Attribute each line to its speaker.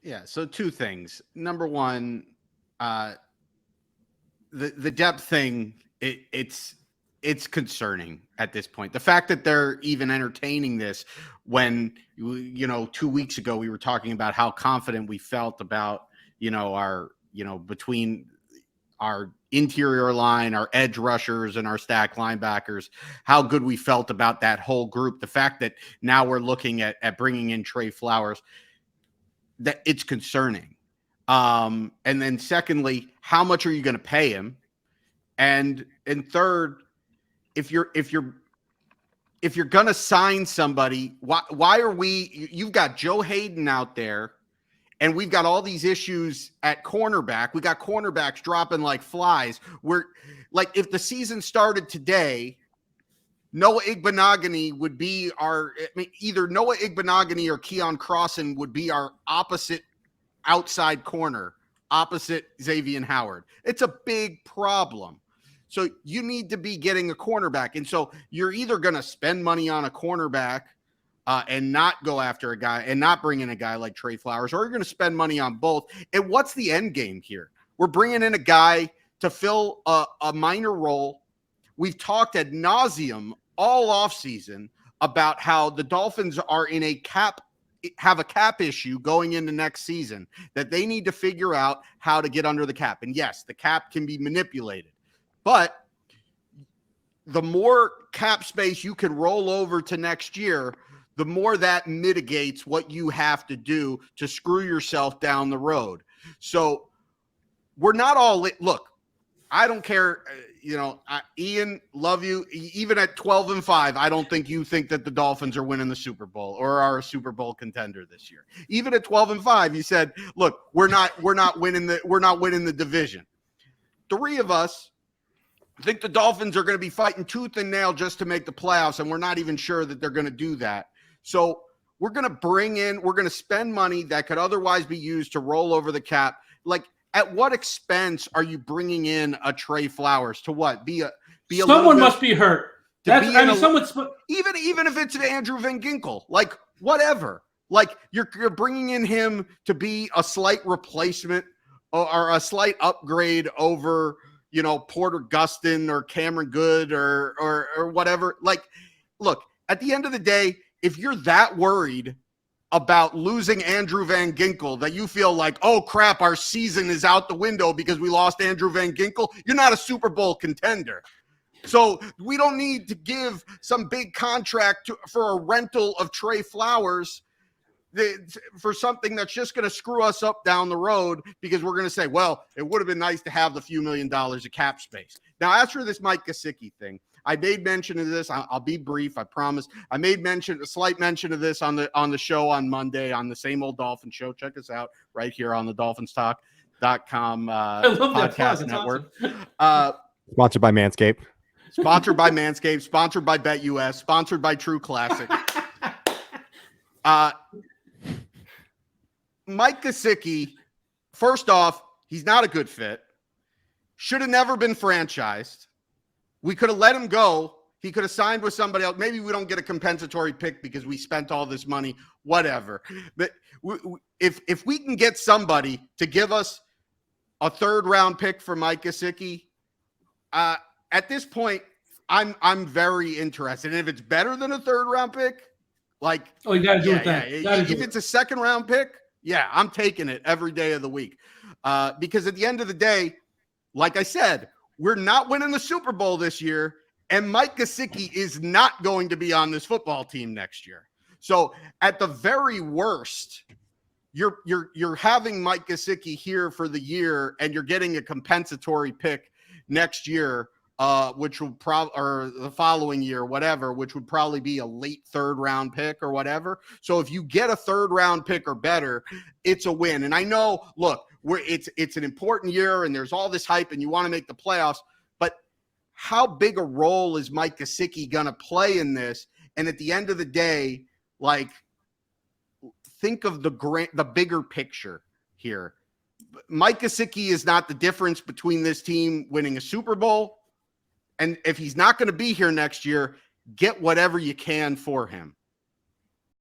Speaker 1: Yeah. So two things. Number one, the depth thing, it's concerning at this point. The fact that they're even entertaining this when 2 weeks ago we were talking about how confident we felt about our between our interior line, our edge rushers, and our stack linebackers, how good we felt about that whole group. The fact that now we're looking at bringing in Trey Flowers, that it's concerning. And then secondly, how much are you going to pay him? And third, if you're going to sign somebody, why are you've got Joe Hayden out there, and we've got all these issues at cornerback. We got cornerbacks dropping like flies. We're like, if the season started today, Noah Igbenogany would be either Noah Igbenogany or Keon Crossan would be our opposite outside corner, opposite Xavier Howard. It's a big problem. So you need to be getting a cornerback. And so you're either going to spend money on a cornerback and not go after a guy and not bring in a guy like Trey Flowers, or you're going to spend money on both. And what's the end game here? We're bringing in a guy to fill a minor role. We've talked ad nauseum all offseason about how the Dolphins are have a cap issue going into next season, that they need to figure out how to get under the cap. And yes, the cap can be manipulated, but the more cap space you can roll over to next year, the more that mitigates what you have to do to screw yourself down the road. So we're not all look, I don't care. Ian, love you. Even at 12-5, I don't think you think that the Dolphins are winning the Super Bowl or are a Super Bowl contender this year. Even at 12-5, you said, look, we're not winning the division. Three of us think the Dolphins are going to be fighting tooth and nail just to make the playoffs, and we're not even sure that they're going to do that. So we're going to spend money that could otherwise be used to roll over the cap. Like, at what expense are you bringing in a Trey Flowers to what?
Speaker 2: Someone must be hurt. Even
Speaker 1: if it's Andrew Van Ginkel, like whatever. Like you're bringing in him to be a slight replacement or a slight upgrade over Porter Gustin or Cameron Good or whatever. Like, look, at the end of the day, if you're that worried about losing Andrew Van Ginkel that you feel like, oh crap, our season is out the window because we lost Andrew Van Ginkel, you're not a Super Bowl contender. So we don't need to give some big contract for a rental of Trey Flowers for something that's just going to screw us up down the road, because we're going to say, well, it would have been nice to have the few $1 million of cap space. Now, as for this Mike Gesicki thing, I made mention of this. I'll be brief, I promise. I made a slight mention of this on the show on Monday on the Same Old Dolphin Show. Check us out right here on the DolphinsTalk.com podcast network.
Speaker 3: Awesome. Sponsored by Manscaped.
Speaker 1: Sponsored by Manscaped. Sponsored by BetUS. Sponsored by True Classic. Mike Gesicki, first off, he's not a good fit. Should have never been franchised. We could have let him go. He could have signed with somebody else. Maybe we don't get a compensatory pick because we spent all this money, whatever. But if we can get somebody to give us a third-round pick for Mike Gesicki, at this point, I'm very interested. And if it's better than a third-round pick, like,
Speaker 2: you got to do it then.
Speaker 1: If it's a second-round pick, yeah, I'm taking it every day of the week. Because at the end of the day, like I said, we're not winning the Super Bowl this year, and Mike Gesicki is not going to be on this football team next year. So at the very worst, you're having Mike Gesicki here for the year, and you're getting a compensatory pick next year, which will or the following year, whatever, which would probably be a late third-round pick or whatever. So if you get a third-round pick or better, it's a win. And I know, look, it's an important year and there's all this hype and you want to make the playoffs, but how big a role is Mike Gesicki going to play in this? And at the end of the day, like, think of the bigger picture here. Mike Gesicki is not the difference between this team winning a Super Bowl. And if he's not going to be here next year, get whatever you can for him.